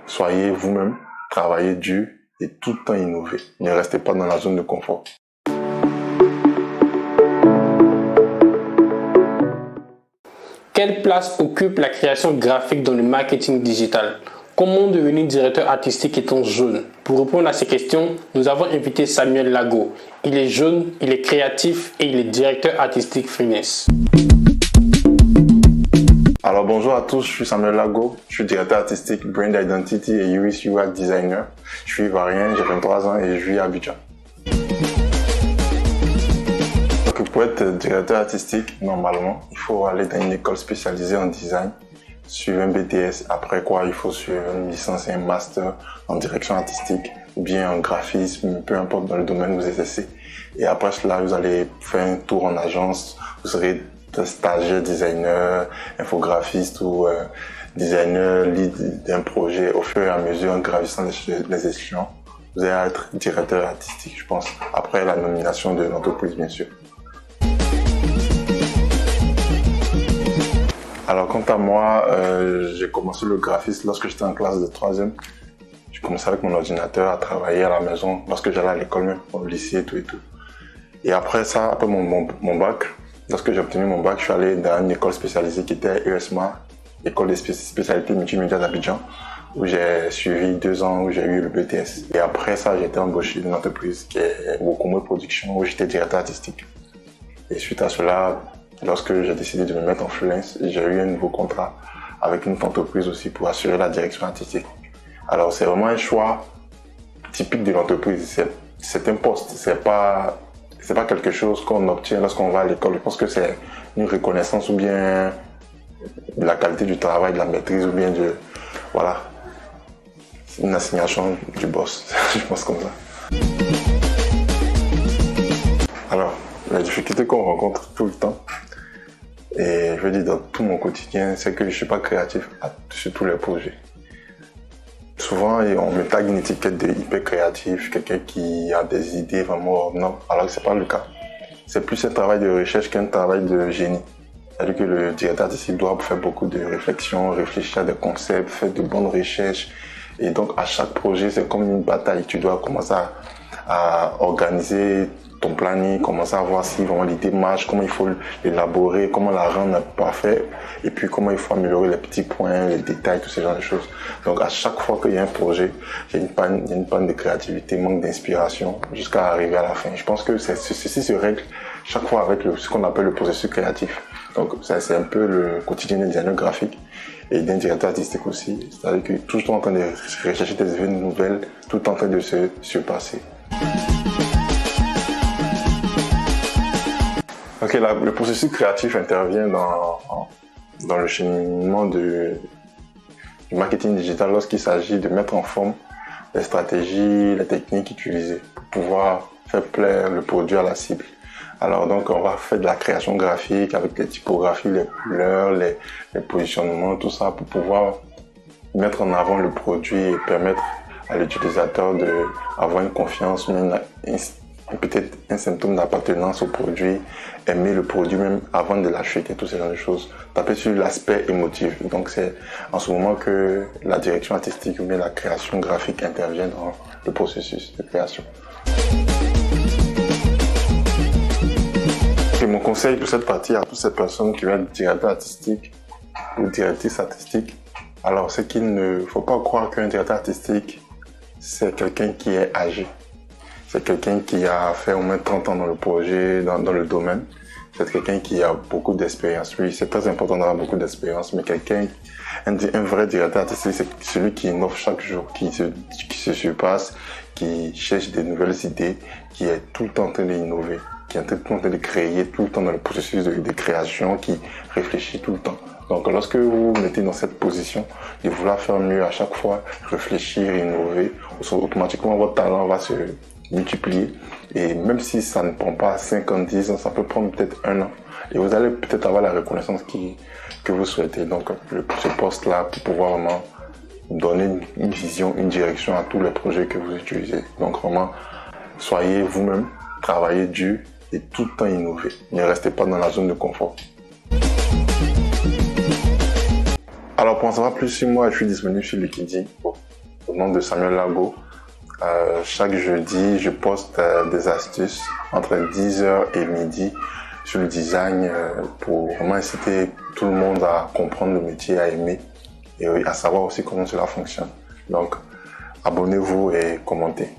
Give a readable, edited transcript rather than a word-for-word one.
Soyez vous-même, travaillez dur et tout le temps innovez. Ne restez pas dans la zone de confort. Quelle place occupe la création graphique dans le marketing digital? Comment devenir directeur artistique étant jeune? Pour répondre à ces questions, nous avons invité Samuel Lago. Il est jeune, il est créatif et il est directeur artistique freelance. Alors bonjour à tous, je suis Samuel Lago, je suis directeur artistique, brand identity et UX UI designer. Je suis ivoirien, j'ai 23 ans et je vis à Abidjan. Donc pour être directeur artistique, normalement, il faut aller dans une école spécialisée en design, suivre un BTS, après quoi il faut suivre une licence et un master en direction artistique ou bien en graphisme, peu importe dans le domaine où vous exercez. Et après cela, vous allez faire un tour en agence, vous serez stagiaire, designer, infographiste ou designer, lead d'un projet. Au fur et à mesure, en gravissant les échelons, vous allez être directeur artistique, je pense, après la nomination de l'entreprise, bien sûr. Alors, quant à moi, j'ai commencé le graphisme lorsque j'étais en classe de 3e. J'ai commencé avec mon ordinateur à travailler à la maison lorsque j'allais à l'école même, au lycée et tout. Et après ça, après mon bac, lorsque j'ai obtenu mon bac, je suis allé dans une école spécialisée qui était ESMA, école des spécialités multimédia d'Abidjan, où j'ai suivi 2 ans, où j'ai eu le BTS. Et après ça, j'ai été embauché dans une entreprise qui est Wokomo Production, où j'étais directeur artistique. Et suite à cela, lorsque j'ai décidé de me mettre en freelance, j'ai eu un nouveau contrat avec une entreprise aussi pour assurer la direction artistique. Alors c'est vraiment un choix typique de l'entreprise. C'est un poste, c'est pas quelque chose qu'on obtient lorsqu'on va à l'école. Je pense que c'est une reconnaissance ou bien de la qualité du travail, de la maîtrise ou bien de, voilà, une assignation du boss. Je pense comme ça. Alors, la difficulté qu'on rencontre tout le temps, et je veux dire dans tout mon quotidien, c'est que je suis pas créatif sur tous les projets. Souvent, on me tague une étiquette de hyper créatif, quelqu'un qui a des idées vraiment non, alors que c'est pas le cas. C'est plus un travail de recherche qu'un travail de génie. C'est-à-dire que le directeur artistique doit faire beaucoup de réflexion, réfléchir à des concepts, faire de bonnes recherches. Et donc, à chaque projet, c'est comme une bataille. Tu dois commencer à organiser ton planning, commencer à voir si vraiment l'idée marche, comment il faut l'élaborer, comment la rendre parfaite, et puis comment il faut améliorer les petits points, les détails, tous ces genres de choses. Donc à chaque fois qu'il y a un projet, il y a une panne de créativité, manque d'inspiration, jusqu'à arriver à la fin. Je pense que ceci se règle chaque fois avec ce qu'on appelle le processus créatif. Donc c'est un peu le quotidien d'un designer graphique et d'un directeur artistique aussi. C'est-à-dire que tout le temps en train de rechercher des idées nouvelles, tout en train de se surpasser. Ok, le processus créatif intervient dans le cheminement du marketing digital lorsqu'il s'agit de mettre en forme les stratégies, les techniques utilisées pour pouvoir faire plaire le produit à la cible. Alors donc on va faire de la création graphique avec les typographies, les couleurs, les positionnements, tout ça pour pouvoir mettre en avant le produit et permettre à l'utilisateur d'avoir une confiance, peut-être un symptôme d'appartenance au produit, aimer le produit même avant de l'acheter, toutes ces genres de choses. Taper sur l'aspect émotif. Donc c'est en ce moment que la direction artistique ou bien la création graphique intervient dans le processus de création. Et mon conseil pour cette partie à toutes ces personnes qui veulent être directeur artistique ou directrice artistique, alors c'est qu'il ne faut pas croire qu'un directeur artistique c'est quelqu'un qui est âgé. C'est quelqu'un qui a fait au moins 30 ans dans le projet, dans le domaine. C'est quelqu'un qui a beaucoup d'expérience. Oui, c'est très important d'avoir beaucoup d'expérience, mais un vrai directeur artistique, c'est celui qui innove chaque jour, qui se surpasse, qui cherche des nouvelles idées, qui est tout le temps en train d'innover, qui est tout le temps en train de créer, tout le temps dans le processus de création, qui réfléchit tout le temps. Donc lorsque vous vous mettez dans cette position de vouloir faire mieux à chaque fois, réfléchir, innover, automatiquement votre talent va se multiplier, et même si ça ne prend pas 5 ans, 10 ans, ça peut prendre peut-être 1 an et vous allez peut-être avoir la reconnaissance que vous souhaitez. Donc ce poste-là pour pouvoir vraiment donner une vision, une direction à tous les projets que vous utilisez. Donc vraiment, soyez vous-même, travaillez dur et tout le temps innover. Ne restez pas dans la zone de confort. Alors pour en savoir plus sur moi, je suis disponible sur LinkedIn. nom de Samuel Lago. Chaque jeudi, je poste des astuces entre 10h et midi sur le design pour vraiment inciter tout le monde à comprendre le métier, à aimer et à savoir aussi comment cela fonctionne. Donc, abonnez-vous et commentez.